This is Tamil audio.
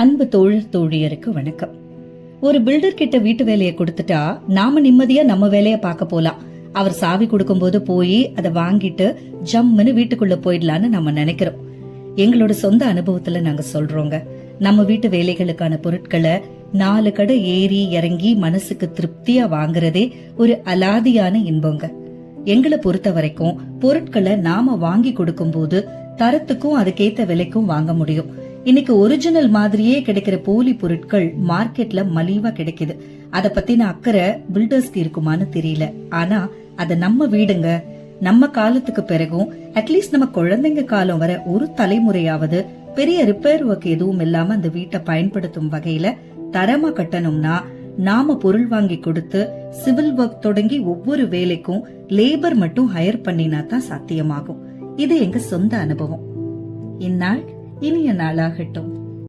அன்பு தோழர் தோழியருக்கு வணக்கம். ஒரு பில்டர் கிட்ட வீட்டு வேலையை கொடுத்துட்டா நாம நிம்மதியா நம்ம வேலைய பார்க்க போலாம். அவர் சாவி கொடுக்கும் போது போய் அதை வாங்கிட்டு ஜம்முன்னு வீட்டுக்குள்ள போயிடலான்னு நம்ம நினைக்கிறோம். எங்களோட சொந்த அனுபவத்துல நாங்க சொல்றோங்க. நம்ம வீட்டு வேலைகளுக்கான பொருட்களை 4 கடை ஏறி இறங்கி மனசுக்கு திருப்தியா வாங்குறதே ஒரு அலாதியான இன்பங்க. எங்களை பொறுத்த வரைக்கும் பொருட்களை நாம வாங்கி கொடுக்கும் போது தரத்துக்கும் அதுக்கேத்த விலைக்கும் வாங்க முடியும். இன்னைக்கு ஒரிஜினல் மாதிரியே கிடைக்கிற போலி பொருட்கள் மார்க்கெட்ல மலிவா கிடைக்குது. அத பத்தின அக்கறை பில்டர்ஸ்க்கு இருக்குமான்னு தெரியல. ஆனா அத நம்ம வீடுங்க, நம்ம காலத்துக்கு பிறகும் அட்லீஸ்ட் நம்ம குழந்தைங்க காலம் வர ஒரு தலைமுறையாவது பெரிய ரிப்பேர் ஒர்க் எதுவும் இல்லாம அந்த வீட்டை பயன்படுத்தும் வகையில தரமா கட்டணும்னா நாம பொருள் வாங்கி கொடுத்து சிவில் ஒர்க் தொடங்கி ஒவ்வொரு வேலைக்கும் லேபர் மட்டும் ஹையர் பண்ணினா தான் சாத்தியமாகும். இது எங்க சொந்த அனுபவம். இந்நாள் இனிய நாளாகட்டும்.